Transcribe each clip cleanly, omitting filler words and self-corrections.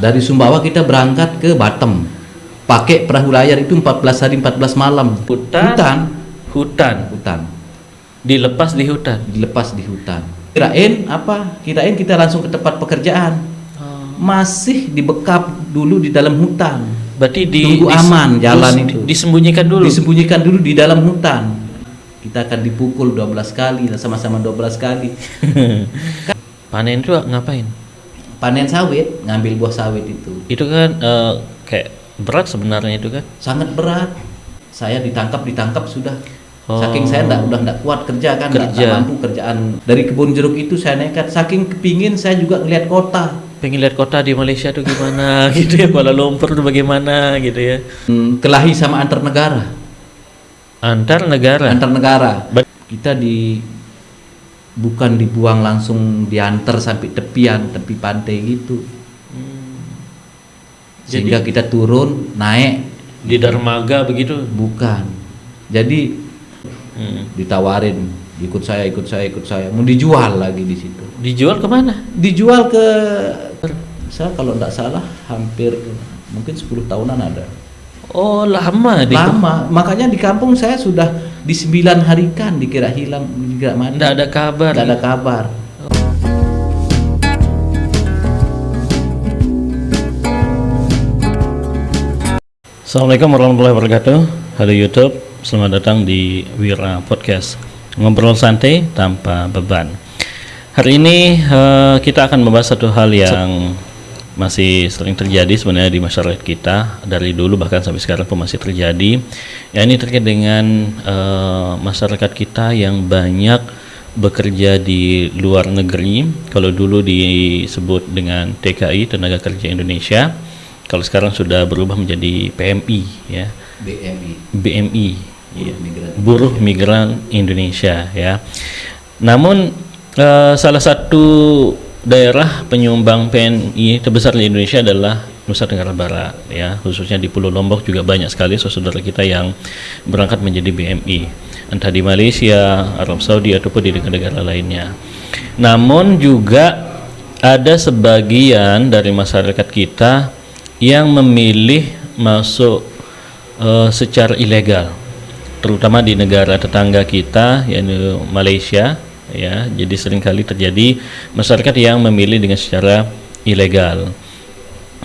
Dari Sumbawa kita berangkat ke Batam. Pakai perahu layar itu 14 hari 14 malam. Hutan. Dilepas di hutan. Dilepas di hutan. Kirain kita langsung ke tempat pekerjaan. Masih dibekap dulu di dalam hutan. Berarti tunggu aman jalan itu. Disembunyikan dulu di dalam hutan. Kita akan dipukul 12 kali, sama-sama 12 kali. Panen itu ngapain? Panen sawit, ngambil buah sawit itu. Itu kan kayak berat sebenarnya itu kan? Sangat berat. Saya ditangkap sudah. Saking saya udah enggak kuat kerja kan, enggak mampu kerjaan. Dari kebun jeruk itu saya nekat, saking kepingin saya juga ngeliat kota. Pengen lihat kota di Malaysia tuh gimana gitu ya, Kuala Lumpur tuh bagaimana gitu ya. Kelahi sama antar negara. Antar negara. Kita bukan dibuang langsung diantar sampai tepi pantai gitu. Sehingga kita turun naik di dermaga begitu? Bukan. Jadi ditawarin ikut saya, mau dijual lagi di situ. Dijual kemana? Dijual ke saya kalau tidak salah hampir mungkin 10 tahunan ada. Oh lama. Makanya di kampung saya sudah di 9 harikan dikira hilang, dikira mati. Tidak ada kabar. Assalamualaikum warahmatullahi wabarakatuh. Halo YouTube, selamat datang di Wira Podcast, ngobrol santai tanpa beban. Hari ini kita akan membahas satu hal yang masih sering terjadi sebenarnya di masyarakat kita dari dulu bahkan sampai sekarang pun masih terjadi. Ya, ini terkait dengan masyarakat kita yang banyak bekerja di luar negeri. Kalau dulu disebut dengan TKI, Tenaga Kerja Indonesia. Kalau sekarang sudah berubah menjadi PMI, ya. BMI, ya. Buruh Migran Indonesia, ya. Namun salah satu daerah penyumbang PNI terbesar di Indonesia adalah Nusa Tenggara Barat, ya, khususnya di Pulau Lombok juga banyak sekali saudara kita yang berangkat menjadi BMI, entah di Malaysia, Arab Saudi ataupun di negara-negara lainnya. Namun juga ada sebagian dari masyarakat kita yang memilih masuk secara ilegal, terutama di negara tetangga kita yaitu Malaysia. Ya, jadi seringkali terjadi masyarakat yang memilih dengan secara ilegal.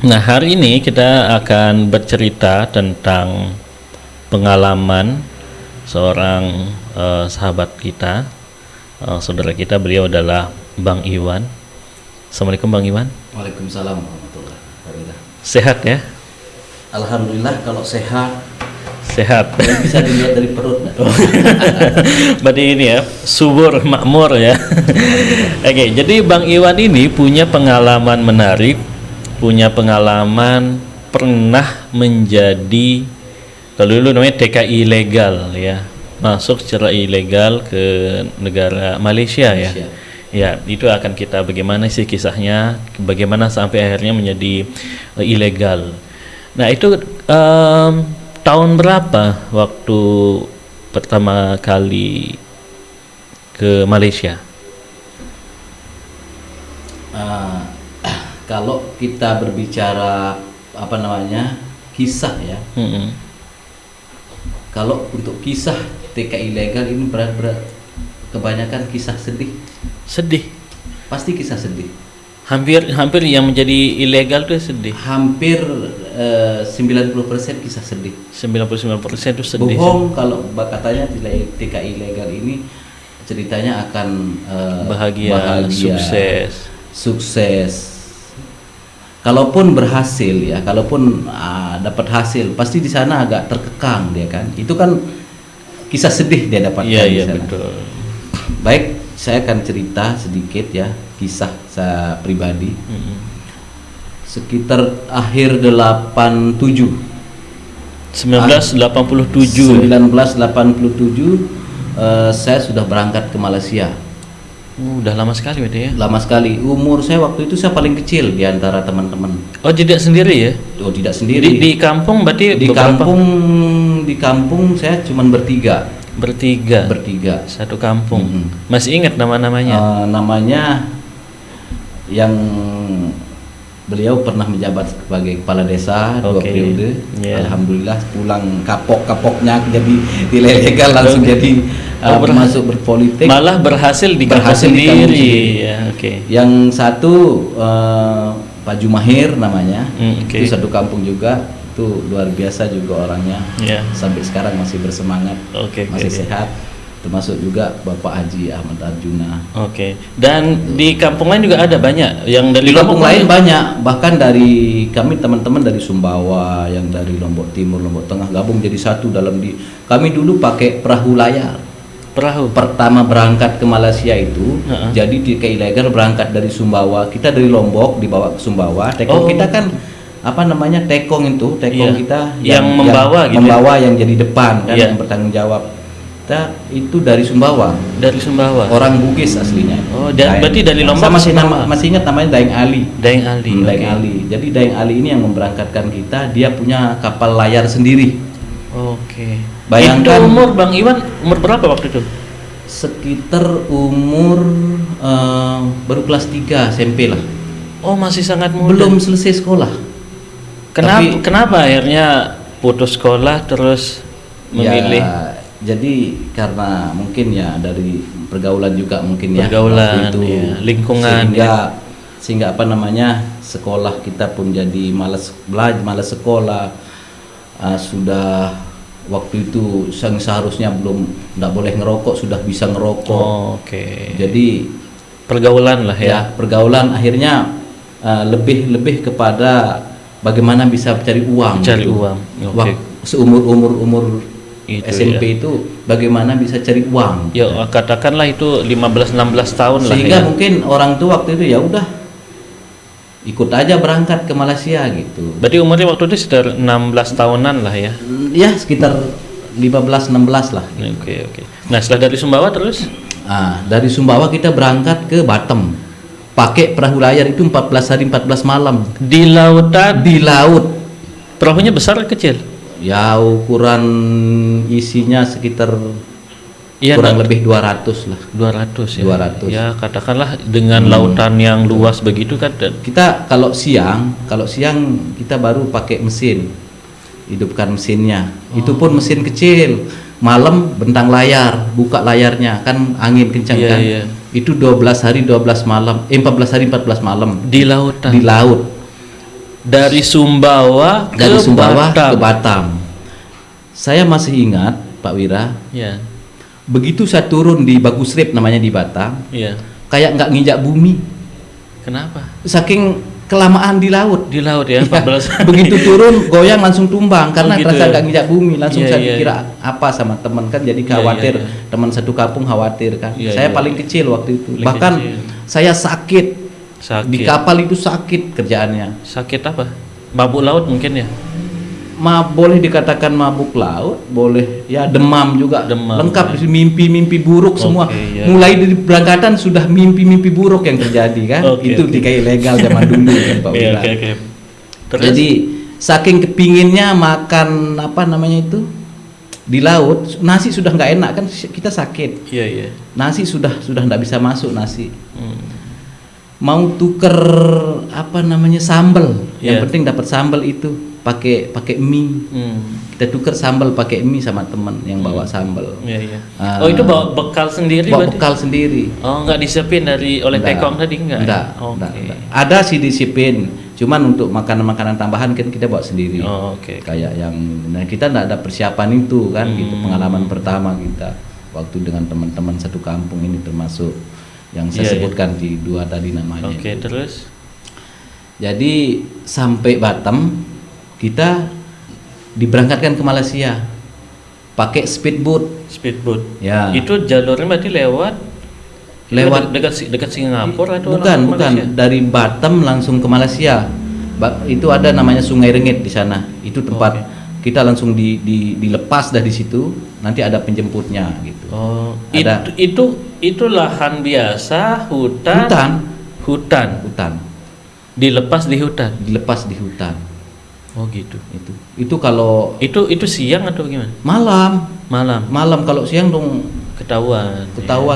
Nah, hari ini kita akan bercerita tentang pengalaman seorang sahabat kita, saudara kita. Beliau adalah Bang Iwan. Assalamualaikum Bang Iwan. Waalaikumsalam warahmatullahi wabarakatuh. Sehat ya? Alhamdulillah, kalau sehat. Bisa dilihat dari perut. Berarti ini ya, subur makmur ya. Oke, jadi Bang Iwan ini punya pengalaman menarik, punya pengalaman pernah menjadi, kalau dulu namanya TKI ilegal ya, masuk secara ilegal ke negara Malaysia. Ya. Ya, itu akan kita bagaimana sih kisahnya, bagaimana sampai akhirnya menjadi ilegal. Nah, itu tahun berapa waktu pertama kali ke Malaysia? Kalau kita berbicara kisah ya. Kalau untuk kisah TKI ilegal ini berat kebanyakan kisah sedih. Pasti kisah sedih. Hampir yang menjadi ilegal itu sedih. Hampir 90% kisah sedih. 99% itu sedih. Bohong kalau katanya TKI ilegal ini ceritanya akan bahagia, sukses. Kalaupun berhasil ya, kalaupun dapat hasil, pasti di sana agak terkekang dia kan. Itu kan kisah sedih dia dapatkan di sana. Betul. Baik, saya akan cerita sedikit ya kisah saya pribadi. Sekitar akhir 1987 saya sudah berangkat ke Malaysia. Udah lama sekali berarti ya? Lama sekali. Umur saya waktu itu saya paling kecil di antara teman-teman. Oh, tidak sendiri ya? Oh, tidak sendiri. Di kampung berarti di kampung saya cuma bertiga. Satu kampung. Masih ingat nama-namanya? Namanya yang Beliau pernah menjabat sebagai kepala desa 2 periode. Alhamdulillah pulang kapoknya jadi tidak legal langsung jadi masuk berpolitik. Malah berhasil di kampung sendiri. Ya, Yang satu Pak Jumahir namanya, itu satu kampung juga, itu luar biasa juga orangnya. Sampai sekarang masih bersemangat, masih sehat. Termasuk juga Bapak Haji Ahmad Arjuna. Dan di kampung lain juga ada banyak yang dari kampung lain banyak, bahkan dari kami teman-teman dari Sumbawa, yang dari Lombok Timur, Lombok Tengah gabung jadi satu dalam kami dulu pakai perahu layar. Pertama berangkat ke Malaysia itu, jadi di ilegal berangkat dari Sumbawa, kita dari Lombok dibawa ke Sumbawa. Tekong kita kan tekong itu, kita yang membawa yang jadi depan kan, yang bertanggung jawab. Kita itu dari Sumbawa. Orang Bugis aslinya. Berarti dari Lombok. Masih ingat namanya Daeng Ali. Daeng Ali. Jadi Daeng Ali ini yang memberangkatkan kita. Dia punya kapal layar sendiri. Bayangkan. Itu umur Bang Iwan umur berapa waktu itu? Sekitar umur baru kelas 3 SMP lah. Masih sangat muda. Belum selesai sekolah. Kenapa akhirnya putus sekolah terus memilih? Jadi karena mungkin ya dari pergaulan juga mungkin itu lingkungan sehingga sekolah kita pun jadi malas sekolah. Sudah waktu itu seharusnya nggak boleh ngerokok, sudah bisa ngerokok. Jadi pergaulan lah ya. Pergaulan akhirnya lebih kepada bagaimana bisa cari uang. Seumur SMP itu bagaimana bisa cari uang. Katakanlah itu 15-16 tahun lah. Sehingga mungkin orang tua waktu itu ya udah ikut aja berangkat ke Malaysia gitu. Berarti umurnya waktu itu sekitar 16 tahunan lah ya. Ya sekitar 15-16 lah. Nah setelah dari Sumbawa terus? Dari Sumbawa kita berangkat ke Batam. Pakai perahu layar itu 14 hari 14 malam. Di lautan? Di laut. Perahunya besar atau kecil? Ya ukuran isinya sekitar kurang lebih 200 lah. 200 ya. 200. Ya katakanlah dengan lautan yang luas begitu kan. Kita kalau siang kita baru pakai mesin, hidupkan mesinnya. Itu pun mesin kecil. Malam bentang layar, buka layarnya kan angin kencang kan. Itu 12 hari 12 malam, 14 hari 14 malam di lautan. Di laut. Dari Sumbawa ke Batam. Saya masih ingat Pak Wira. Begitu saya turun di Bagusrip namanya di Batam. Kayak nggak nginjak bumi. Kenapa? Saking kelamaan di laut. Di laut ya. 14. Begitu turun goyang langsung tumbang karena terasa nggak nginjak bumi. Langsung saya kira apa sama teman kan, jadi khawatir. Teman satu kampung khawatir kan. Saya paling kecil waktu itu. Bahkan saya sakit. Di kapal itu sakit kerjaannya. Sakit apa? Mabuk laut mungkin ya? Boleh dikatakan mabuk laut, boleh ya demam juga. Lengkap mimpi-mimpi buruk semua. Mulai dari berangkatan sudah mimpi-mimpi buruk yang terjadi kan. Itu tiga ilegal zaman dulu kan Pak Wira. Jadi saking kepinginnya makan di laut, nasi sudah nggak enak kan, kita sakit. Nasi sudah nggak bisa masuk nasi. Mau tuker sambal, yang penting dapat sambal itu pakai mie. Kita tuker sambal pakai mie sama teman yang bawa sambal. Itu bawa bekal sendiri? Bekal sendiri. Nggak disiapin oleh Tekong tadi enggak? Enggak. Ada sih disiapin, cuman untuk makanan tambahan kan kita bawa sendiri. Kayak yang kita nggak ada persiapan itu kan, gitu. Pengalaman pertama kita waktu dengan teman-teman satu kampung ini termasuk yang saya sebutkan di 2 tadi namanya. Terus? Jadi sampai Batam kita diberangkatkan ke Malaysia pakai speedboat. Ya. Itu jalurnya berarti lewat dekat Singapura atau bukan dari Batam langsung ke Malaysia. Itu ada namanya Sungai Rengit di sana. Itu tempat kita langsung dilepas dari situ, nanti ada penjemputnya gitu. Itu lahan biasa, hutan. Dilepas di hutan. Gitu. Itu kalau itu siang atau gimana? Malam. Kalau siang dong ketahuan.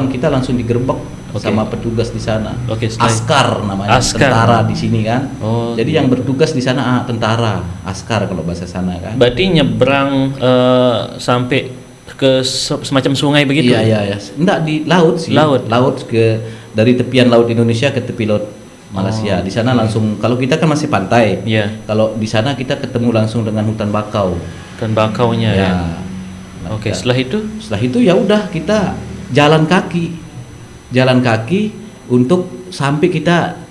Kita langsung digerebek sama petugas di sana. Setelah Askar namanya, tentara di sini kan. Jadi yang bertugas di sana tentara, askar kalau bahasa sana kan. Berarti nyebrang sampai ke semacam sungai begitu? Iya. Enggak, di laut sih. Laut ke dari tepian laut Indonesia ke tepi laut Malaysia. Di sana langsung, kalau kita kan masih pantai. Iya. Kalau di sana kita ketemu langsung dengan hutan bakau. Hutan bakaunya ya. Setelah itu ya udah kita jalan kaki untuk sampai kita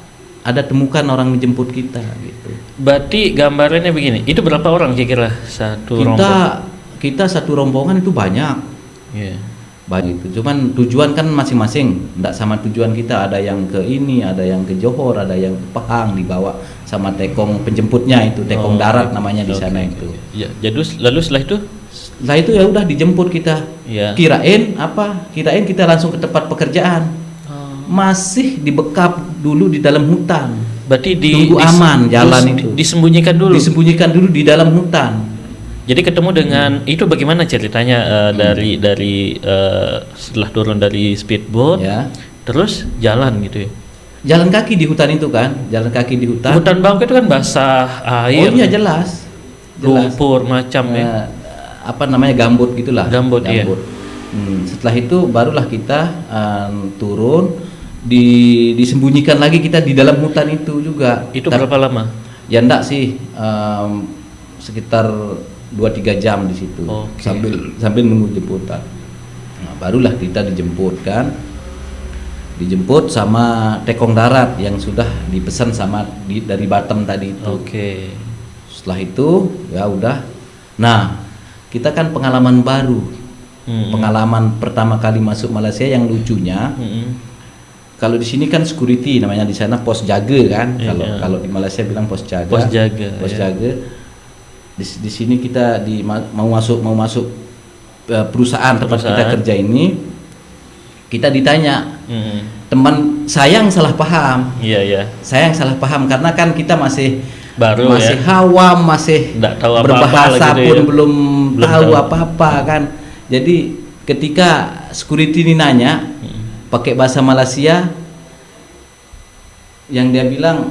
ada temukan orang menjemput kita gitu. Berarti gambarannya begini, itu berapa orang kira-kira satu rombongan? Kita satu rombongan itu banyak. Banyak itu. Cuman tujuan kan masing-masing, enggak sama tujuan kita. Ada yang ke ini, ada yang ke Johor, ada yang ke Pahang, dibawa sama tekong penjemputnya itu, tekong darat namanya di sana itu. Ya, jadi lalu setelah itu ya udah dijemput kita. Kirain kita langsung ke tempat pekerjaan. Masih dibekap dulu di dalam hutan. Berarti tunggu aman jalan itu. Disembunyikan dulu di dalam hutan. Jadi ketemu dengan itu bagaimana ceritanya dari setelah turun dari speedboat, terus jalan gitu ya? Jalan kaki di hutan itu kan, Hutan bangka itu kan basah air. Oh iya jelas. Lumpur macam ya. Apa namanya, gambut gitulah. Gambut. Iya. Setelah itu barulah kita turun, disembunyikan lagi kita di dalam hutan itu juga. Itu berapa lama? Ya enggak sih, sekitar 2-3 jam di situ. Sambil nunggu jemputan. Nah, barulah kita dijemput sama tekong darat yang sudah dipesan dari Batam tadi itu. Setelah itu ya udah. Nah, kita kan pengalaman baru. Pengalaman pertama kali masuk Malaysia yang lucunya. Kalau di sini kan security namanya, di sana pos jaga kan. Kalau di Malaysia bilang pos jaga. Di sini kita mau masuk perusahaan tempat kita kerja ini, kita ditanya, teman saya yang salah paham. Saya yang salah paham karena kan kita masih baru, masih awam, masih tahu berbahasa apa-apa pun ya. belum tahu apa-apa kan. Jadi ketika security ini nanya pakai bahasa Malaysia, yang dia bilang,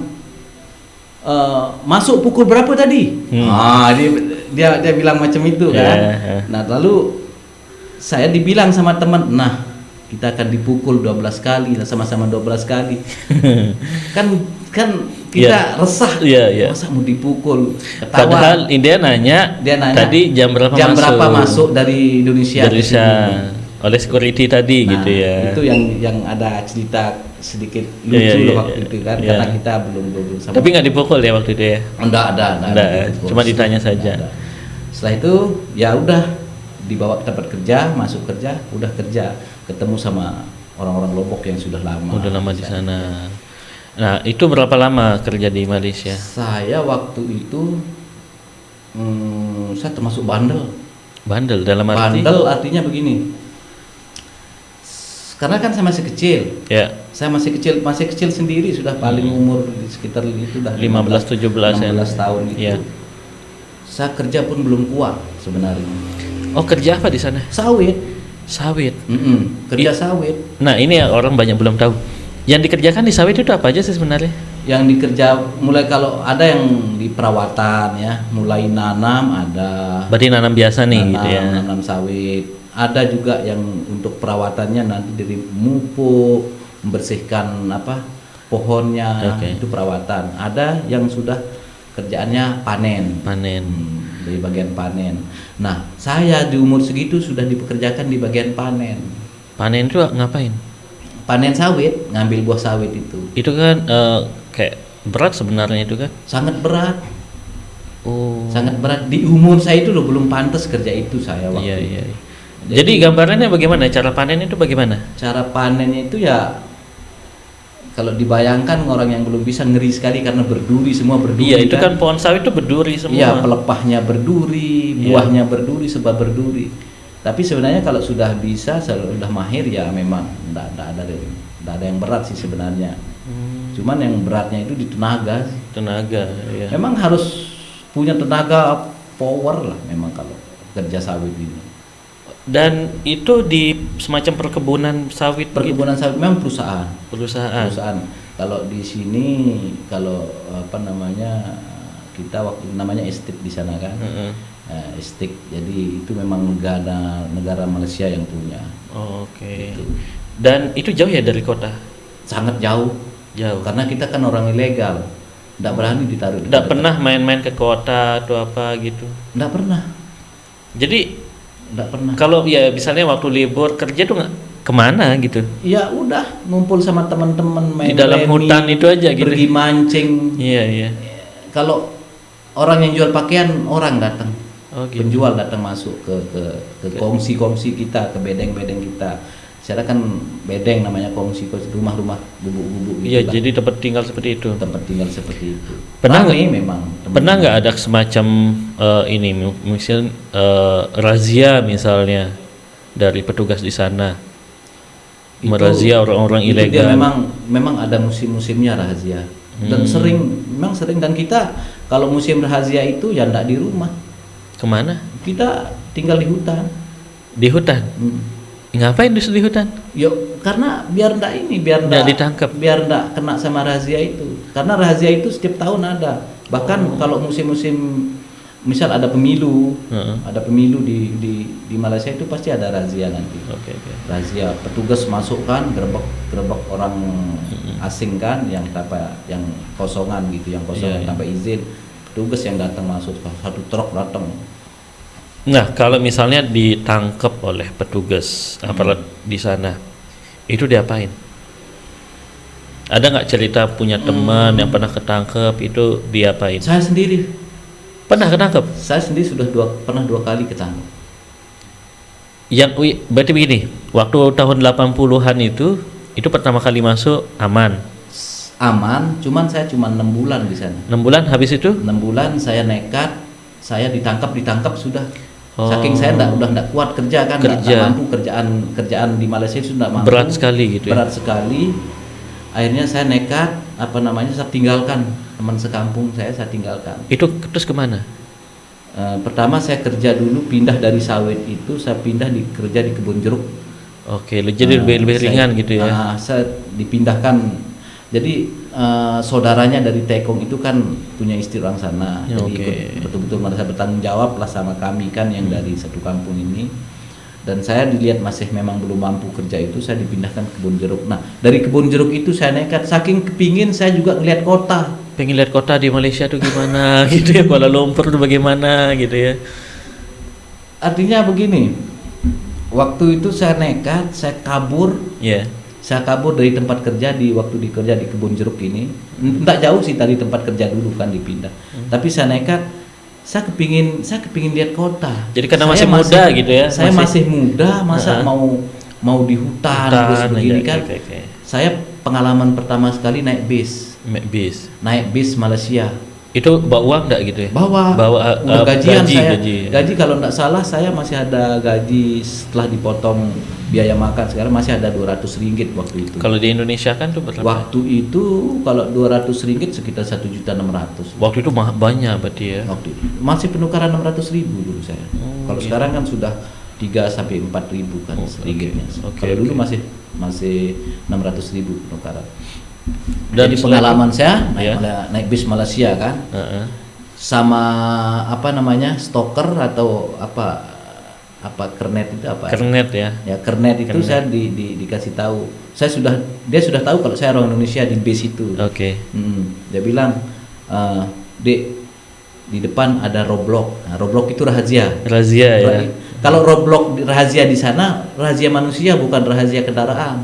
masuk pukul berapa tadi? Dia bilang macam itu kan. Nah, lalu saya dibilang sama teman, nah kita akan dipukul 12 kali, sama-sama 12 kali. kan kita resah. Masa mau dipukul? Ketawa. Padahal dia nanya tadi jam berapa masuk dari Indonesia. Oleh security tadi gitu ya. Itu yang ada cerita sedikit lucu waktu itu kan, karena kita belum sama. Tapi nggak dipukul ya waktu itu ya? Enggak ada. Cuma ditanya saja. Setelah itu ya udah dibawa ke tempat kerja, masuk kerja, udah kerja, ketemu sama orang-orang Lombok yang sudah lama. Udah lama di sana. Nah, itu berapa lama kerja di Malaysia? Saya waktu itu saya termasuk bandel. Bandel dalam arti? Bandel artinya begini. Karena kan saya masih kecil. Saya masih kecil sendiri, sudah paling umur sekitar itu dah 15-17 tahun itu. Saya kerja pun belum kuat sebenarnya. Oh, kerja apa di sana? Sawit. Kerja sawit. Nah, ini orang banyak belum tahu. Yang dikerjakan di sawit itu apa aja sih sebenarnya? Yang dikerja mulai, kalau ada yang di perawatan ya, mulai nanam ada. Berarti nanam biasa nih gitu ya. Nanam sawit. Ada juga yang untuk perawatannya nanti dari mupuk, membersihkan pohonnya, itu perawatan. Ada yang sudah kerjaannya panen. Dari bagian panen. Nah, saya di umur segitu sudah dipekerjakan di bagian panen. Panen itu ngapain? Panen sawit, ngambil buah sawit itu. Itu kan kayak berat sebenarnya itu kan? Sangat berat. Sangat berat. Di umur saya itu belum pantas kerja itu saya waktu itu. Jadi gambarannya bagaimana? Cara panen itu bagaimana? Cara panennya itu ya, kalau dibayangkan orang yang belum bisa, ngeri sekali karena berduri, semua berduri. Iya, itu kan pohon sawit itu berduri semua. Iya, pelepahnya berduri, buahnya berduri, sebab berduri. Tapi sebenarnya kalau sudah bisa, sudah mahir ya memang enggak ada yang berat sih sebenarnya. Cuman yang beratnya itu di tenaga. Ya. Memang harus punya tenaga power lah memang kalau kerja sawit ini. Dan itu di semacam perkebunan sawit. Perkebunan sawit memang perusahaan. Perusahaan. Kalau di sini apa namanya kita waktu namanya estate di sana kan. Estate. Jadi itu memang negara Malaysia yang punya. Oke. Gitu. Dan itu jauh ya dari kota? Sangat jauh. Karena kita kan orang ilegal. Nggak berani ditaruh. Nggak pernah main-main ke kota atau apa gitu? Nggak pernah. Jadi nggak pernah. Kalau ya misalnya waktu libur kerja tuh nggak kemana gitu? Ya udah ngumpul sama teman-teman main di dalam hutan itu aja gitu. Pergi mancing. Iya. Kalau orang yang jual pakaian orang datang. Gitu. Penjual datang masuk ke kongsi kita, ke bedeng-bedeng kita. Secara kan bedeng namanya kongsi rumah-rumah gubuk-gubuk gitu. Iya, jadi tempat tinggal seperti itu. Pernah nggak ada semacam ini misalnya razia misalnya dari petugas di sana merazia orang-orang ilegal? Dia memang ada musim-musimnya razia dan sering dan kita kalau musim razia itu ya enggak di rumah. Kemana? Kita tinggal di hutan. Di hutan? Ngapain di hutan? Yuk, karena biar enggak ditangkap, biar enggak kena sama razia itu. Karena razia itu setiap tahun ada. Bahkan kalau musim-musim misal ada pemilu, di Malaysia itu pasti ada razia nanti. Razia, petugas masuk kan, gerebek orang asing kan, yang kosongan gitu, yang kosong tanpa izin. Petugas yang datang masuk, satu truk datang. Nah, kalau misalnya ditangkap oleh petugas aparat di sana, itu diapain? Ada nggak cerita punya teman yang pernah ketangkep, itu diapain? Saya sendiri pernah ketangkep. Saya sendiri pernah dua kali ketangkep. Berarti begini, waktu tahun 80-an itu pertama kali masuk aman, cuman saya cuma 6 bulan di sana. 6 bulan, habis itu? 6 bulan saya nekat, saya ditangkap sudah. Saking saya udah enggak kuat kerja kan, enggak mampu kerjaan di Malaysia itu enggak mampu. Berat sekali gitu. Berat sekali. Akhirnya saya nekat, saya tinggalkan teman sekampung saya tinggalkan. Itu terus kemana? Pertama saya kerja dulu, pindah dari sawit itu saya pindah kerja di kebun jeruk. Oke, jadi lebih ringan gitu ya. Saya dipindahkan. Jadi saudaranya dari Tekong itu kan punya istri orang sana, jadi betul-betul merasa bertanggung jawab lah sama kami kan yang dari satu kampung ini. Dan saya dilihat masih memang belum mampu kerja itu, saya dipindahkan ke kebun jeruk. Nah dari kebun jeruk itu saya nekat, saking kepingin saya juga ngeliat kota. Pengen lihat kota di Malaysia tuh gimana gitu ya, Kuala Lumpur tuh bagaimana gitu ya. Artinya begini, waktu itu saya nekat, saya kabur. Saya kabur dari tempat kerja waktu dikerja di kebun jeruk ini. Enggak jauh sih dari tempat kerja dulu kan dipindah. Tapi saya nekat, saya kepingin lihat kota. Jadi karena masih muda gitu ya. Saya masih muda, masa mau di hutan terus begini kan. Saya pengalaman pertama sekali naik bis. Naik bis Malaysia. Itu bawa uang enggak gitu ya? Bawa udah gajian gaji kalau enggak salah saya masih ada gaji setelah dipotong biaya makan, sekarang masih ada RM200 waktu itu. Kalau di Indonesia kan tuh berapa? Waktu itu kalau RM200 sekitar 1.600.000. Waktu itu banyak berarti ya. Waktu itu masih penukaran 600.000 dulu saya. Kalau sekarang kan sudah 3-4 ribu kan sedikitnya. Kalau dulu masih 600.000 penukaran. Dan jadi pengalaman saya naik bis Malaysia kan, sama stoker atau kernet itu apa? Kernet ya. Ya kernet itu saya dikasih tahu. Dia sudah tahu kalau saya orang Indonesia di bis itu. Dia bilang, Dek, di depan ada roadblock. Nah, roadblock itu rahasia. Ya. Kalau roadblock rahasia di sana, rahasia manusia bukan rahasia kendaraan.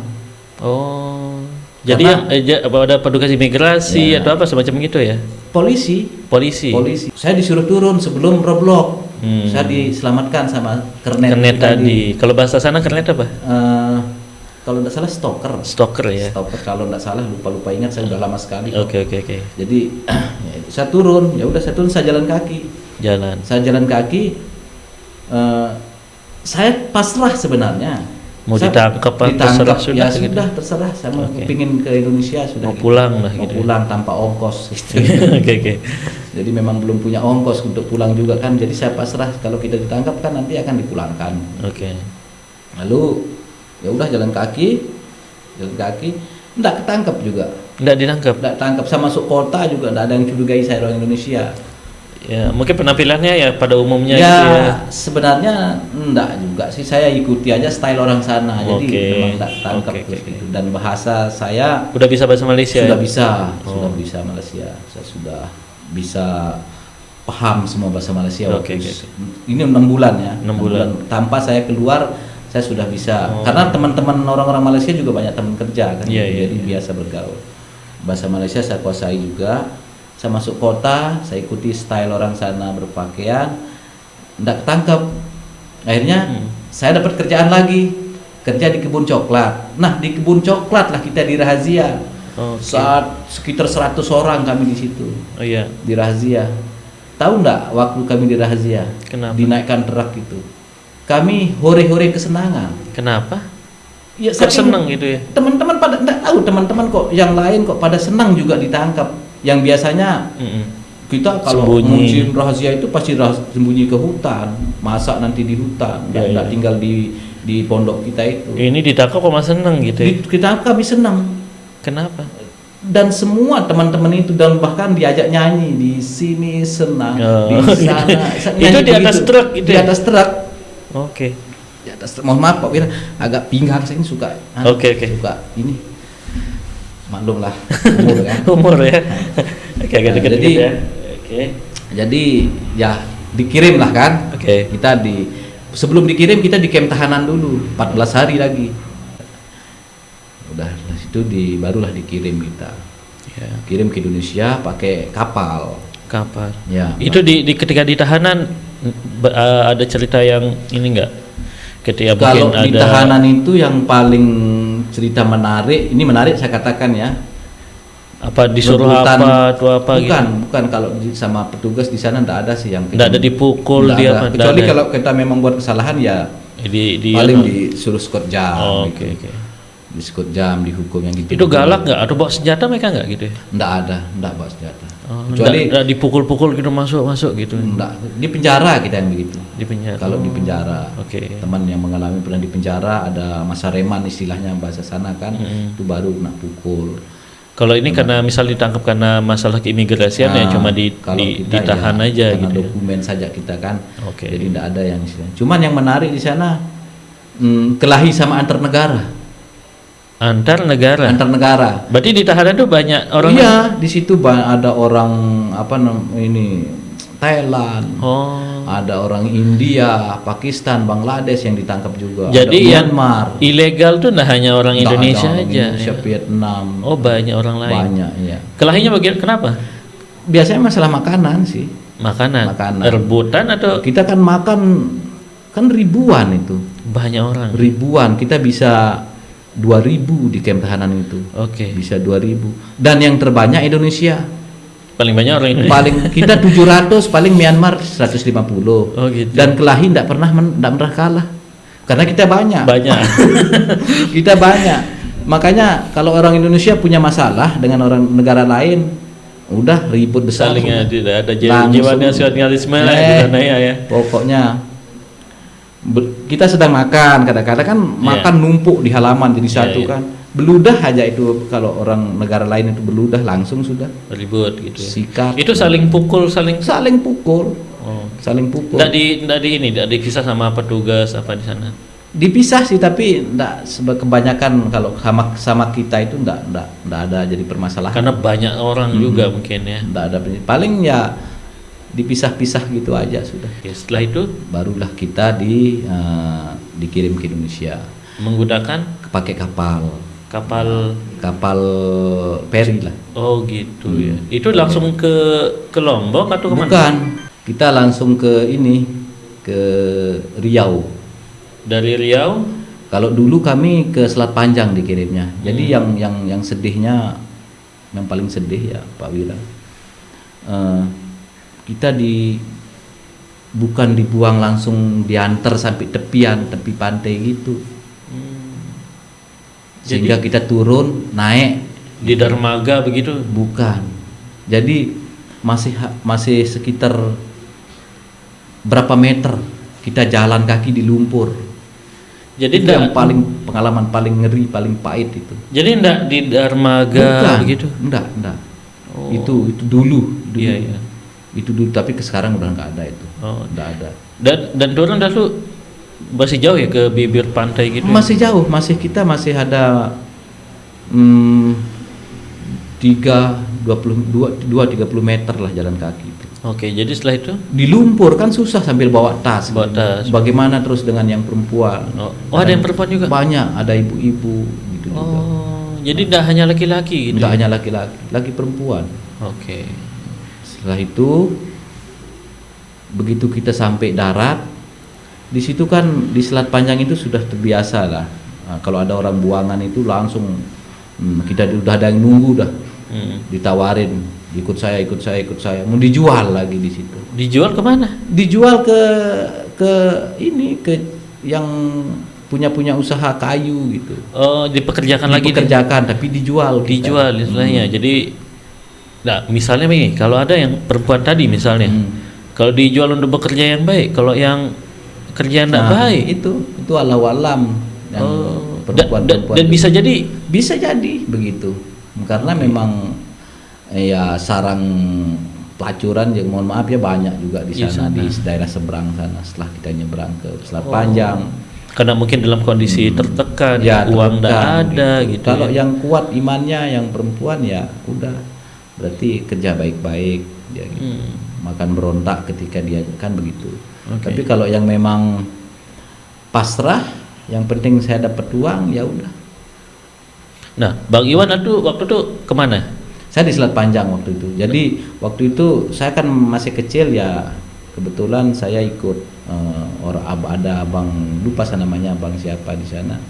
Jadi ada petugas imigrasi atau apa semacam gitu ya? Polisi. Saya disuruh turun sebelum roadblock. Saya diselamatkan sama kernet tadi. Kalau bahasa sana kernet apa? Kalau tidak salah stoker ya. Stoker kalau tidak salah, lupa ingat, saya sudah lama sekali. Oke. Jadi saya turun, saya jalan kaki. Saya jalan kaki. Saya pasrah sebenarnya. Mau ditangkap apa terserah ya gitu. Sudah terserah sama pingin ke Indonesia sudah. Mau pulang lah mau gitu. Pulang tanpa ongkos. Oke. Jadi memang belum punya ongkos untuk pulang juga kan. Jadi saya pasrah kalau kita ditangkap kan nanti akan dipulangkan. Oke. Lalu ya udah jalan kaki, enggak ketangkap juga. Enggak ditangkap. Enggak tangkap, saya masuk kota juga enggak ada yang curigai saya orang Indonesia. Ya, mungkin penampilannya ya pada umumnya ya, gitu ya. Sebenarnya enggak juga sih, saya ikuti aja style orang sana. Jadi memang enggak tangkap gitu. Dan bahasa saya udah bisa bahasa Malaysia. Sudah bisa Malaysia. Saya sudah bisa paham semua bahasa Malaysia. Ini 6 bulan ya. 6 bulan. Tanpa saya keluar saya sudah bisa. Karena teman-teman orang-orang Malaysia juga banyak teman kerja kan. Jadi biasa bergaul. Bahasa Malaysia saya kuasai juga. Saya masuk kota, saya ikuti style orang sana berpakaian, enggak ketangkep. Akhirnya saya dapat kerjaan lagi, kerja di kebun coklat. Nah, di kebun coklat lah kita dirazia. Saat sekitar 100 orang kami di situ. Oh iya. Dirazia. Tahu enggak waktu kami dirazia? Kenapa? Dinaikkan truk itu. Kami hore-hore kesenangan. Kenapa? Ya, kok senang gitu ya? Teman-teman pada enggak tahu, teman-teman kok yang lain kok pada senang juga ditangkap. Yang biasanya kita kalau musim rahasia itu pasti sembunyi ke hutan, masak nanti di hutan, nggak tinggal di pondok kita itu. Ini ditangkap kok malah seneng gitu ya? Kita kami senang. Kenapa? Dan semua teman-teman itu, dan bahkan diajak nyanyi di sini senang, di sana. Itu di atas truk gitu. Di atas truk. Oke. Di atas truk. Mohon maaf Pak Wira, agak pinggang saya ini suka. Suka ini. Maklum lah, umur kan. Umur ya. Agak deket jadi ya. Jadi ya dikirim lah kan. Kita sebelum dikirim kita di camp tahanan dulu 14 hari lagi. Udah situ barulah dikirim kita. Kirim ke Indonesia pakai kapal. Ya. Itu ketika di tahanan ada cerita yang ini enggak? Ketika kalau di tahanan itu yang paling cerita menarik, ini menarik saya katakan ya. Apa disuruh apa atau apa bukan, gitu? Bukan, kalau sama petugas di sana enggak ada sih yang enggak ada dipukul dia apa. Kecuali kalau kita memang buat kesalahan ya paling disuruh skot jam. Di skot jam, dihukum yang gitu. Itu galak enggak? Atau bawa senjata mereka enggak gitu ya? Enggak bawa senjata. Kecuali enggak dipukul-pukul gitu masuk gitu. Enggak, di penjara kita yang begitu. Di penjara. Kalau di penjara. Teman yang mengalami pernah di penjara, ada masa reman istilahnya bahasa sana kan, itu baru kena pukul. Kalau ini karena misal ditangkap karena masalah keimigrasian ya cuma ditahan aja gitu. Dokumen saja kita kan. Jadi enggak ada yang istilahnya. Cuman yang menarik di sana kelahi sama antar negara. Antar negara. Berarti di tahanan itu banyak orang. Iya, di situ ada orang Thailand. Ada orang India, Pakistan, Bangladesh yang ditangkap juga. Jadi ada Myanmar. Ilegal tuh nah hanya orang Indonesia aja. Indonesia, Vietnam. Oh, banyak orang lain. Banyak, iya. Kelahinya kenapa? Biasanya masalah makanan sih. Makanan. Rebutan atau kita kan makan kan ribuan itu. Banyak orang. Ribuan, kita bisa 2.000 di camp tahanan itu. Bisa 2.000. Dan yang terbanyak Indonesia. Paling banyak orang Indonesia. Paling kita 700, paling Myanmar 150. Gitu. Dan kelahi enggak pernah kalah. Karena kita banyak. Kita banyak. Makanya kalau orang Indonesia punya masalah dengan orang negara lain, udah ribut besar. Salingnya tidak ada jiwa nasionalisme lah di sana ya. Pokoknya kita sedang makan, kadang-kadang kan makan numpuk di halaman jadi satu kan, beludah aja itu. Kalau orang negara lain itu beludah langsung sudah ribut gitu ya. Sikat. Itu saling pukul. Saling pukul. Enggak dipisah sama petugas apa di sana. Dipisah sih, tapi enggak kebanyakan. Kalau sama kita itu enggak ada jadi permasalahan. Karena banyak orang juga mungkin ya. Enggak ada, paling ya dipisah-pisah gitu aja sudah. Setelah itu barulah kita dikirim ke Indonesia menggunakan pakai kapal feri lah. Oh gitu ya. Itu langsung ke Lombok atau kemana? Bukan, kita langsung ke Riau. Dari Riau kalau dulu kami ke Selat Panjang dikirimnya. Jadi yang sedihnya, yang paling sedih ya Pak Wira, kita bukan dibuang langsung, diantar sampai tepi pantai gitu. Sehingga kita turun naik di dermaga begitu? Bukan. Jadi masih sekitar berapa meter kita jalan kaki di lumpur. Jadi itu yang pengalaman paling ngeri, paling pahit itu. Jadi enggak di dermaga begitu? Enggak. Itu dulu. Iya. Itu dulu, tapi sekarang udah nggak ada itu. Nggak ada. Dan turun dulu masih jauh ya ke bibir pantai gitu? Masih jauh, kita masih ada 30 meter lah jalan kaki itu. Oke, jadi setelah itu di lumpur kan susah sambil bawa tas. Bagaimana terus dengan yang perempuan? Ada yang perempuan juga? Banyak, ada ibu-ibu gitu juga. Jadi tidak hanya laki-laki gitu? Tidak hanya laki-laki, laki perempuan. Oke. Setelah itu begitu kita sampai darat, di situ kan di Selat Panjang itu sudah terbiasa lah. Nah, kalau ada orang buangan itu langsung kita udah ada yang nunggu dah. Ditawarin, ikut saya, mau dijual lagi di situ. Dijual kemana? Dijual ke yang punya usaha kayu gitu. Dipekerjakan tapi dijual istilahnya. Jadi nah, misalnya begini, kalau ada yang perempuan tadi misalnya, kalau dijual untuk bekerja yang baik, kalau yang kerjaan tidak baik, itu alam yang perempuan dan bisa jadi begitu. Karena memang ya sarang pelacuran yang mohon maaf ya banyak juga di sana, di daerah seberang sana setelah kita nyebrang ke Selat Panjang. Karena mungkin dalam kondisi tertekan, uang tidak ada gitu. Kalau yang kuat imannya, yang perempuan ya udah berarti kerja baik-baik ya gitu. Makan berontak ketika dia kan begitu. Tapi kalau yang memang pasrah, yang penting saya dapat uang ya udah. Nah, Bang Iwan waktu itu kemana? Saya di Selat Panjang waktu itu. Jadi waktu itu saya kan masih kecil ya, kebetulan saya ikut ada abang, lupa saya namanya, abang siapa di sana.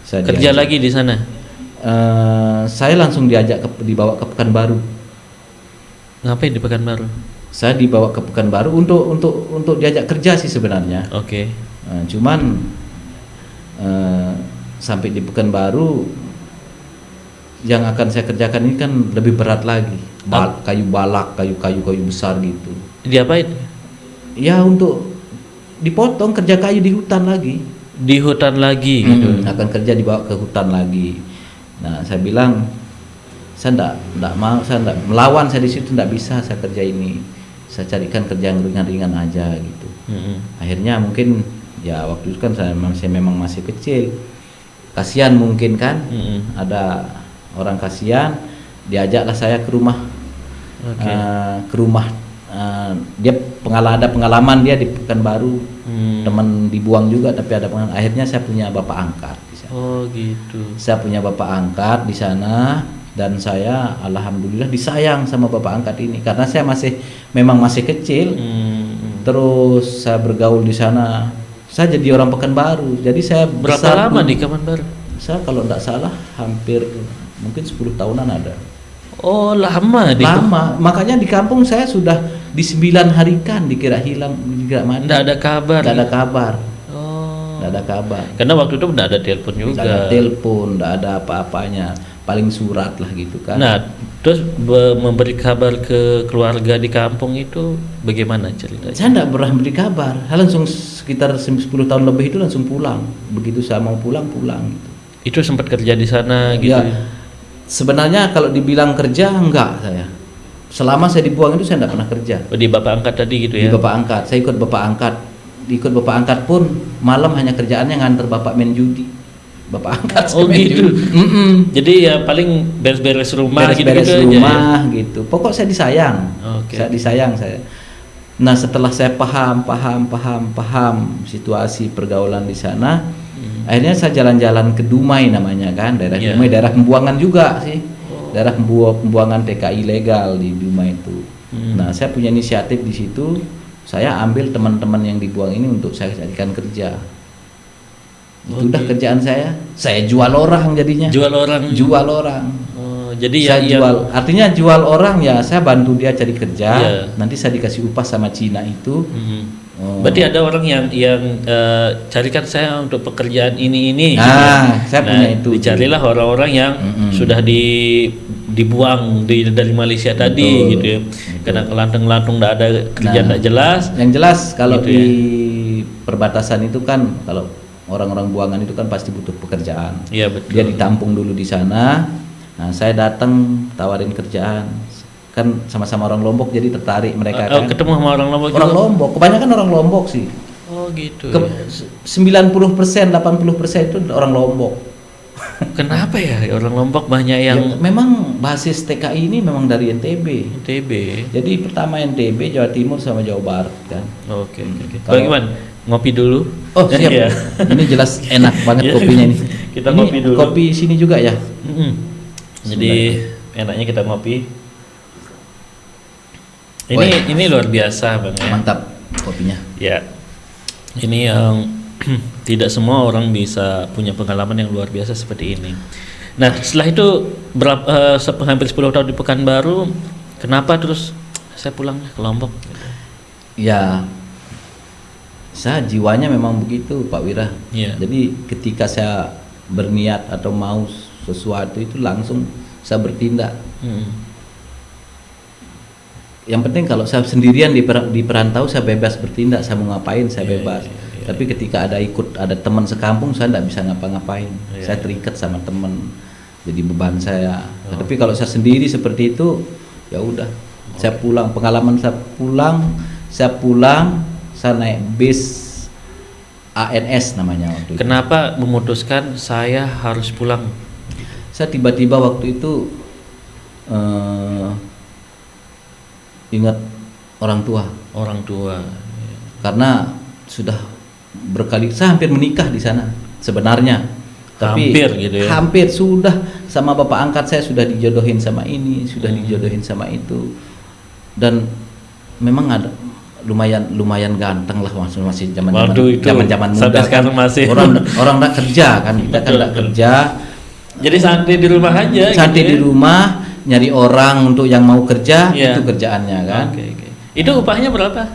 Saya kerja lagi di sana. Saya langsung dibawa ke Pekanbaru. Ngapain di Pekanbaru? Saya dibawa ke Pekanbaru untuk diajak kerja sih sebenarnya. Oke. Cuman sampai di Pekanbaru, yang akan saya kerjakan ini kan lebih berat lagi. Kayu balak, kayu besar gitu. Diapain? Ya untuk dipotong, kerja kayu di hutan lagi. Di hutan lagi gitu. Akan kerja dibawa ke hutan lagi. Nah, saya bilang saya enggak mau, saya enggak melawan, saya di situ enggak bisa saya kerja ini. Saya carikan kerja yang ringan-ringan aja gitu. Akhirnya mungkin ya waktu itu kan saya memang masih kecil. Kasihan mungkin kan. Ada orang kasihan, diajaklah saya ke rumah. Dia ada pengalaman dia di Pekanbaru. Teman dibuang juga tapi ada pengalaman. Akhirnya saya punya bapak angkat di sana. Oh gitu. Saya punya bapak angkat di sana dan saya alhamdulillah disayang sama bapak angkat ini karena saya memang masih kecil. Terus saya bergaul di sana. Saya jadi orang Pekanbaru. Jadi saya berapa lama di Pekanbaru? Saya kalau tidak salah hampir mungkin 10 tahunan ada. Oh lama. Makanya di kampung saya sudah di 9 harikan dikira hilang, dikira mati. Tidak ada kabar. Tidak ada kabar. Tidak ada kabar. Karena waktu itu tidak ada telepon juga. Tidak ada telepon, tidak ada apa-apanya. Paling surat lah gitu kan. Nah, terus memberi kabar ke keluarga di kampung itu bagaimana ceritanya? Saya tidak pernah beri kabar. Saya langsung sekitar 10 tahun lebih itu langsung pulang. Begitu saya mau pulang gitu. Itu sempat kerja di sana gitu. Ya, sebenarnya kalau dibilang kerja enggak saya. Selama saya dibuang itu saya tidak pernah kerja. Di bapak angkat tadi gitu ya? Di bapak angkat. Saya ikut bapak angkat. Ikut bapak angkat pun malam hanya kerjaannya nganter bapak main judi. Bapak angkat. Oh gitu. Jadi ya paling beres-beres rumah, beres rumah aja, ya? Gitu. Pokok saya disayang. Saya disayang saya. Nah setelah saya paham situasi pergaulan di sana, akhirnya saya jalan-jalan ke Dumai namanya kan, daerah Dumai, daerah pembuangan juga sih, daerah pembuangan TKI ilegal di Dumai itu. Nah saya punya inisiatif di situ, saya ambil teman-teman yang dibuang ini untuk saya carikan kerja. Itu udah kerjaan saya jual orang jadinya. Jual orang. jadi saya jual, artinya jual orang ya, saya bantu dia cari kerja, nanti saya dikasih upah sama Cina itu. Berarti ada orang yang carikan saya untuk pekerjaan ini gitu saya punya itu. Dicarilah orang-orang yang sudah dibuang dari Malaysia tadi gitu ya. Karena kelantung-lantung tidak ada kerjaan tidak jelas. Yang jelas kalau gitu di perbatasan itu kan, kalau orang-orang buangan itu kan pasti butuh pekerjaan. Iya betul. Dia ditampung dulu di sana. Nah, saya datang tawarin kerjaan. Kan sama-sama orang Lombok jadi tertarik mereka kan. Ketemu sama orang Lombok juga? Orang Lombok, kebanyakan orang Lombok sih. Oh gitu. 90%, 80% itu orang Lombok. Kenapa ya orang Lombok banyak yang memang basis TKI ini memang dari NTB. Jadi pertama NTB, Jawa Timur sama Jawa Barat kan. Oke. Bagaimana? Ngopi dulu? Oh siap. Ya. Ini jelas enak banget kopinya ini. Kita ngopi dulu. Kopi sini juga ya. Jadi enaknya kita ngopi. Ini luar biasa Bang ya. Mantap kopinya. Ya. Ini yang tidak semua orang bisa punya pengalaman yang luar biasa seperti ini. Nah, setelah itu hampir 10 tahun di Pekanbaru, kenapa terus saya pulang ke Lombok? Ya. Saya jiwanya memang begitu, Pak Wira. Jadi ketika saya berniat atau mau sesuatu itu langsung saya bertindak. Yang penting kalau saya sendirian di perantau, saya bebas bertindak, saya mau ngapain saya bebas. Tapi ketika ada teman sekampung, saya tidak bisa ngapa-ngapain. Saya terikat sama teman, jadi beban saya. Tapi kalau saya sendiri seperti itu, ya udah. Saya pulang, pengalaman saya pulang, saya naik bis ANS namanya waktu itu. Kenapa memutuskan saya harus pulang? Saya tiba-tiba waktu itu ingat orang tua. Karena sudah saya hampir menikah di sana sebenarnya. Tapi hampir gitu ya. Hampir sudah, sama bapak angkat saya sudah dijodohin sama ini, sudah dijodohin sama itu. Dan memang ada lumayan ganteng lah, masih zaman-zaman muda. Sampai sekarang kan. Masih. Orang enggak kerja kan, kita kan enggak kerja. Jadi santai di rumah aja. Santai gitu, di rumah. Nyari orang untuk yang mau kerja, itu kerjaannya kan. Itu upahnya berapa?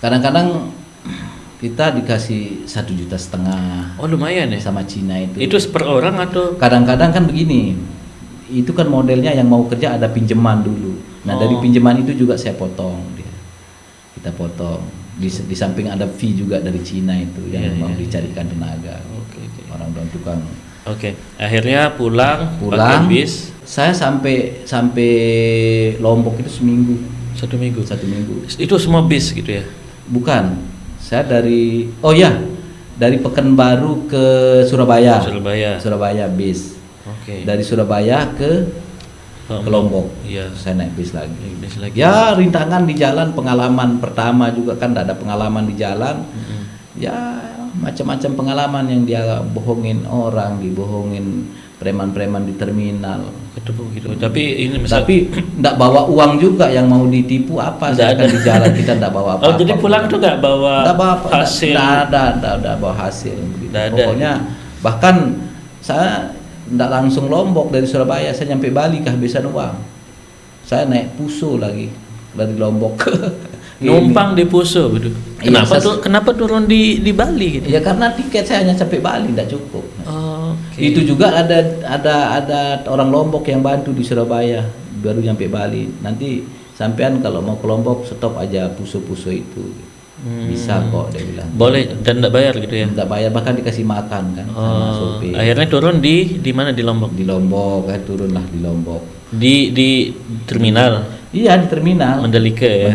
Kadang-kadang kita dikasih 1,5 juta. Oh lumayan ya. Sama Cina itu. Itu per orang atau? Kadang-kadang kan begini, itu kan modelnya yang mau kerja ada pinjaman dulu. Nah dari pinjaman itu juga saya potong dia. Kita potong. Di samping ada fee juga dari Cina itu yang mau dicarikan tenaga. Orang tukang. Akhirnya pulang pakai bis. Saya sampai Lombok itu seminggu. Satu minggu. Itu semua bis gitu ya? Bukan. Saya dari Pekanbaru ke Surabaya. Surabaya bis. Dari Surabaya ke Lombok. Saya naik bis lagi. Ya rintangan di jalan, pengalaman pertama juga kan tidak ada pengalaman di jalan. Ya macam-macam pengalaman yang dia bohongin orang, dibohongin preman-preman di terminal. Gitu. Tapi enggak bawa uang juga, yang mau ditipu apa? Saya kan di jalan kita enggak bawa apa-apa. Jadi pulang tuh enggak bawa hasil. Enggak bawa hasil. Pokoknya bahkan saya enggak langsung Lombok dari Surabaya, saya nyampe Bali kehabisan uang. Saya naik Puso lagi dari Lombok. Numpang di Puso gitu. Kenapa turun di Bali gitu? Ya karena tiket saya hanya sampai Bali, tidak cukup. Itu juga ada orang Lombok yang bantu di Surabaya, baru nyampe Bali. Nanti sampean kalau mau ke Lombok stop aja Puso itu. Bisa kok, dia bilang. Boleh, dan tidak bayar gitu ya? Tidak bayar, bahkan dikasih makan kan sama sopir. Akhirnya turun di mana, di Lombok? Di Lombok, turunlah di Lombok. Di terminal. Iya, di terminal. Mandalika ya.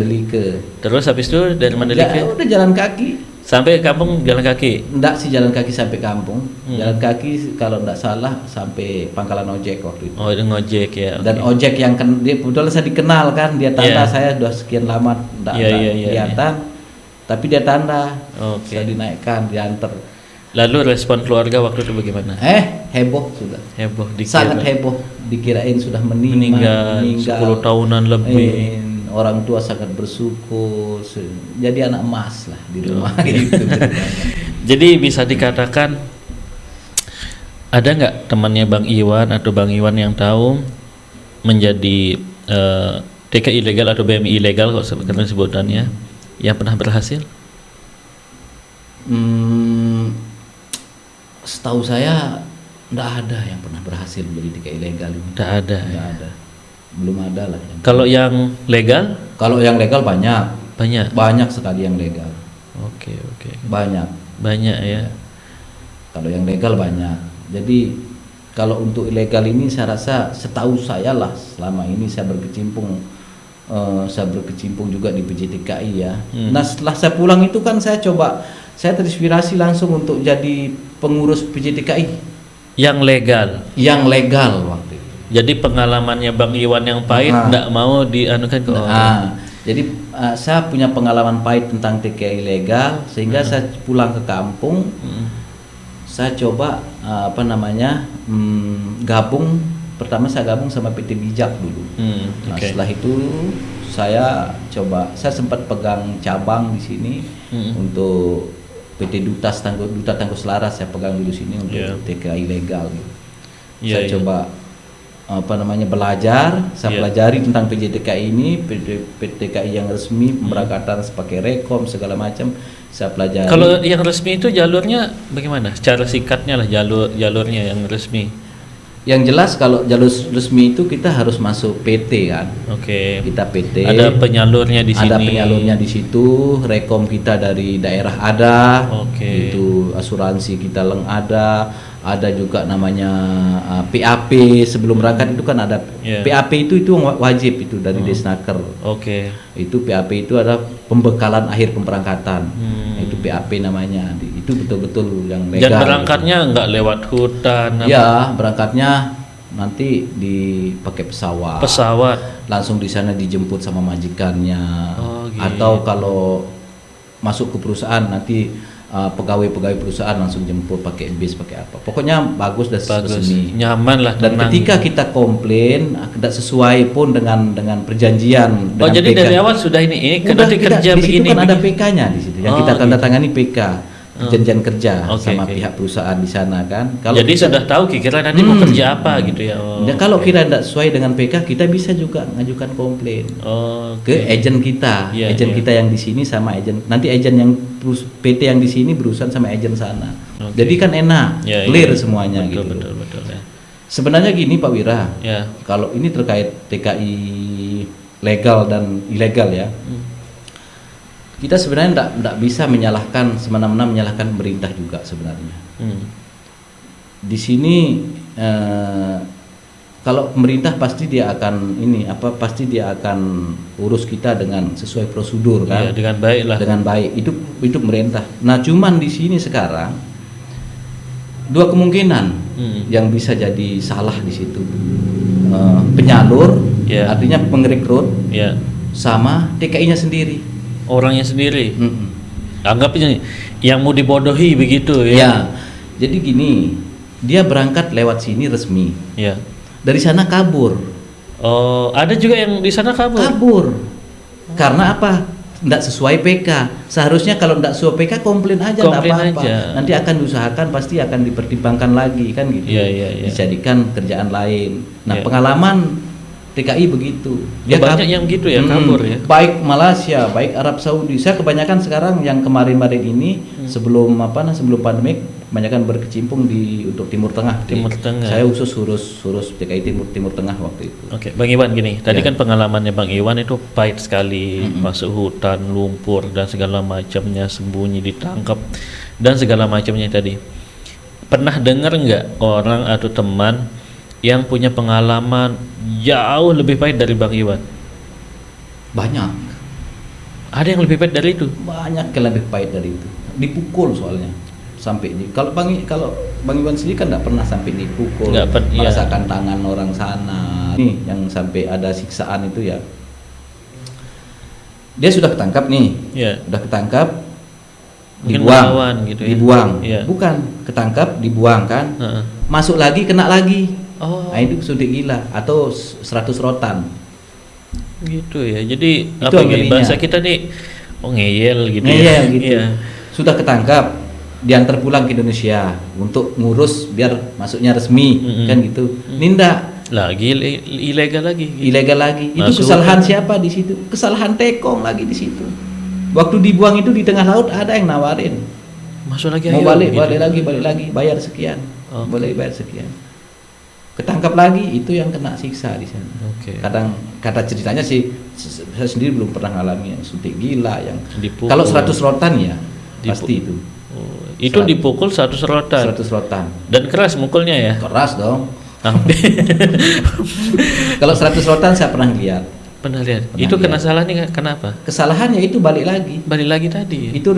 Terus habis itu dari Mandalika? Udah jalan kaki. Sampai kampung jalan kaki? Enggak sih jalan kaki sampai kampung. Jalan kaki kalau enggak salah sampai pangkalan ojek waktu itu. Oh, itu ngojek ya. Dan ojek yang dia kebetulan saya dikenal kan, dia tanda saya sudah sekian lama enggak kelihatan. Tapi dia tanda. Saya dinaikkan, diantar. Lalu respon keluarga waktu itu bagaimana? Heboh sudah. Sangat heboh. Dikirain sudah meninggal 10 tahunan lebih. Orang tua sangat bersyukur. Jadi anak emas lah di rumah gitu. Jadi bisa dikatakan Ada nggak temannya Bang Iwan atau Bang Iwan yang tahu menjadi TKI ilegal atau BMI ilegal kok sebenarnya sebutannya yang pernah berhasil? Setahu saya nggak ada yang pernah berhasil menjadi TKI ilegal ini. Tidak ada. Nggak ada. Belum ada lah. Kalau yang legal? Kalau yang legal banyak. Banyak. Banyak sekali yang legal. Oke. Banyak. Banyak ya. Kalau yang legal banyak. Jadi kalau untuk ilegal ini saya rasa setahu saya lah selama ini saya berkecimpung juga di PJTKI ya. Nah setelah saya pulang itu kan saya terinspirasi langsung untuk jadi pengurus PJTKI yang legal waktu itu. Jadi pengalamannya Bang Iwan yang pahit enggak mau dianukan ke orang. Jadi saya punya pengalaman pahit tentang TKI ilegal sehingga saya pulang ke kampung. Saya coba gabung. Pertama saya gabung sama PT Bijak dulu. Setelah itu saya sempat pegang cabang di sini untuk PT Duta Tangguh Selaras, saya pegang dulu sini untuk TKI ilegal. Saya coba belajar, pelajari tentang PJTKI ini, PJTKI yang resmi, pemberangkatan pakai rekom segala macam saya pelajari. Kalau yang resmi itu jalurnya bagaimana? Secara singkatnya lah jalurnya yang resmi. Yang jelas kalau jalur resmi itu kita harus masuk PT kan. Oke. Kita PT. Ada penyalurnya di sini. Ada penyalurnya di situ. Rekom kita dari daerah ada. Oke. Itu asuransi kita ada. Ada juga namanya PAP sebelum berangkat itu kan ada. PAP itu wajib itu dari Desnaker. Oke. Itu PAP itu ada pembekalan akhir pemberangkatan. Itu PAP namanya. Itu betul-betul yang legal. Dan berangkatnya nggak lewat hutan? Ya, berangkatnya nanti dipakai pesawat. Langsung di sana dijemput sama majikannya. Gitu. Atau kalau masuk ke perusahaan nanti pegawai-pegawai perusahaan langsung jemput pakai bis, pakai apa. Pokoknya bagus dan resmi. Nyaman lah. Dan ketika kita komplain tidak sesuai pun dengan perjanjian. Oh, jadi PK. Dari awal sudah ini nanti kerja di situ kan ada PK-nya di situ. Yang kita tanda tangani PK. Perjanjian kerja sama pihak perusahaan di sana kan. Jadi sudah tahu kira nanti mau kerja apa gitu ya. Kalau kita tidak sesuai dengan PK, kita bisa juga mengajukan komplain ke agen kita, kita yang di sini sama agen. Nanti agen yang PT yang di sini berurusan sama agen sana. Jadi kan enak, clear semuanya gitu. Betul ya. Sebenarnya gini Pak Wira, kalau ini terkait TKI legal dan ilegal ya. Kita sebenarnya tidak bisa menyalahkan semena-mena menyalahkan pemerintah juga sebenarnya. Di sini kalau pemerintah pasti dia akan urus kita dengan sesuai prosedur kan. Dengan baik lah. Dengan baik itu pemerintah. Nah cuman di sini sekarang dua kemungkinan yang bisa jadi salah di situ. Penyalur, artinya pengerekrut, sama TKI-nya sendiri. Orangnya sendiri. Anggapnya yang mau dibodohi begitu ya. Jadi gini, dia berangkat lewat sini resmi. Dari sana kabur. Oh, ada juga yang di sana kabur. Karena apa? Tidak sesuai PK. Seharusnya kalau tidak sesuai PK komplain aja, tidak apa-apa. Nanti akan diusahakan, pasti akan dipertimbangkan lagi kan gitu. Dijadikan kerjaan lain. Nah, pengalaman TKI begitu. Dia banyak yang gitu ya kabur ya. Baik Malaysia, baik Arab Saudi. Saya kebanyakan sekarang yang kemarin-kemarin ini sebelum pandemik kebanyakan berkecimpung untuk Timur Tengah. Saya urus TKI Timur Tengah waktu itu. Oke, Bang Iwan gini. Tadi kan pengalamannya Bang Iwan itu pahit sekali, masuk hutan, lumpur dan segala macamnya, sembunyi, ditangkap dan segala macamnya tadi. Pernah dengar nggak orang atau teman yang punya pengalaman jauh lebih pahit dari Bang Iwan? Banyak. Ada yang lebih pahit dari itu? Banyak yang lebih pahit dari itu. Dipukul soalnya sampai kalau Bang Iwan sendiri kan tidak pernah sampai dipukul, merasakan tangan orang sana. Nih yang sampai ada siksaan itu ya. Dia sudah ketangkap nih. Sudah ketangkap. Dibuang gitu ya. Dibuang. Bukan ketangkap, dibuang kan. Masuk lagi, kena lagi. Nah, itu suntik gila atau 100 rotan. Gitu ya. Jadi itu apa bahasa kita nih ngeyel gitu. Ngeyel gitu. Sudah ketangkap, diantar pulang ke Indonesia untuk ngurus biar masuknya resmi, kan gitu. Ninda lagi ilegal lagi. Itu kesalahan siapa di situ? Kesalahan Tekong lagi di situ. Waktu dibuang itu di tengah laut ada yang nawarin. Masuk lagi mau balik lagi, bayar sekian. Boleh bayar sekian. Ketangkap lagi, itu yang kena siksa di sana. Kadang kata ceritanya sih, saya sendiri belum pernah ngalami yang suntik gila, yang dipukul. Kalau 100 rotan ya pasti itu. Itu dipukul 100 rotan. 100 rotan. Dan keras mukulnya ya? Keras dong. Kalau 100 rotan saya pernah lihat. Itu kesalahannya kenapa? Kesalahannya itu balik lagi tadi. Itu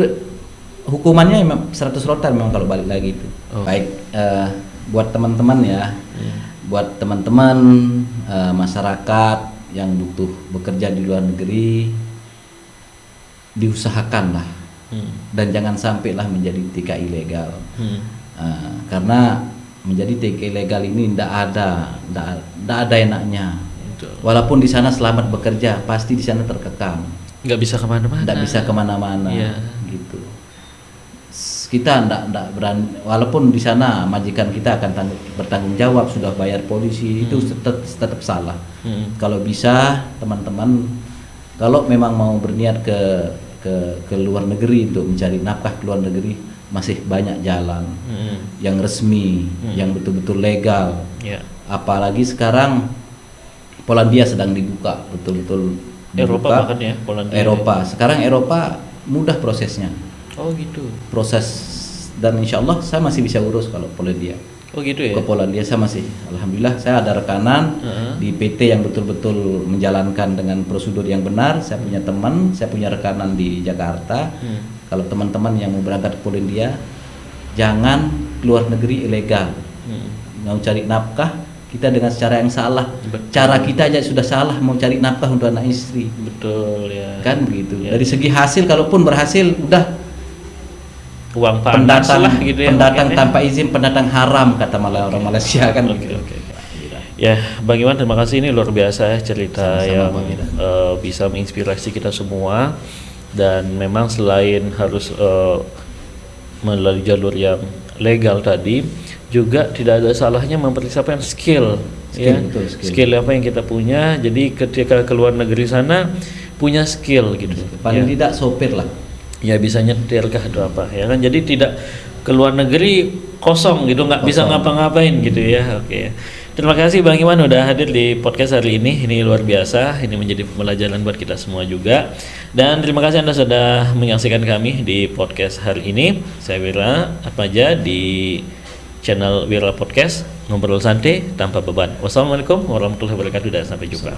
hukumannya memang 100 rotan memang kalau balik lagi itu. Baik buat teman-teman ya. Buat teman-teman masyarakat yang butuh bekerja di luar negeri, diusahakanlah. Dan jangan sampailah menjadi TKI ilegal. Karena menjadi TKI ilegal ini tidak ada enaknya. Walaupun di sana selamat bekerja, pasti di sana terkekang. Nggak bisa kemana-mana. Gitu. Kita tidak berani, walaupun di sana majikan kita akan bertanggung jawab, sudah bayar polisi, itu tetap salah. Kalau bisa teman-teman, kalau memang mau berniat ke luar negeri untuk mencari nafkah ke luar negeri, masih banyak jalan yang resmi, yang betul-betul legal. Apalagi sekarang Polandia sedang dibuka, betul-betul Eropa bahkan ya, Polandia. Eropa. Sekarang Eropa mudah prosesnya. Oh gitu. Proses, dan insya Allah saya masih bisa urus kalau Polandia. Oh gitu ya. Ke Polandia saya masih, alhamdulillah saya ada rekanan di PT yang betul-betul menjalankan dengan prosedur yang benar. Saya punya teman, saya punya rekanan di Jakarta. Kalau teman-teman yang mau berangkat ke Polandia, jangan keluar negeri ilegal. Mau cari nafkah, kita dengan cara yang salah. Cara kita aja sudah salah mau cari nafkah untuk anak istri. Betul ya. Kan begitu. Dari segi hasil, kalaupun berhasil, udah uang panas lah gitu ya. Pendatang tanpa izin, pendatang haram kata orang Malaysia kan. Ya, Bang Iwan, terima kasih, ini luar biasa cerita yang bisa menginspirasi kita semua. Dan memang selain harus melalui jalur yang legal tadi, juga tidak ada salahnya mempersiapkan skill. Skill apa yang kita punya. Jadi ketika keluar negeri sana punya skill gitu. Paling tidak sopir lah. Ya bisa nyetir kah atau apa ya kan. Jadi tidak keluar negeri kosong gitu, nggak bisa ngapa-ngapain gitu ya. Oke. Terima kasih Bang Iwan udah hadir di podcast hari ini. Ini luar biasa. Ini menjadi pembelajaran buat kita semua juga. Dan terima kasih Anda sudah menyaksikan kami di podcast hari ini. Saya Wira Atmaja di channel Wira Podcast, ngobrol santai tanpa beban. Wassalamualaikum warahmatullahi wabarakatuh dan sampai jumpa.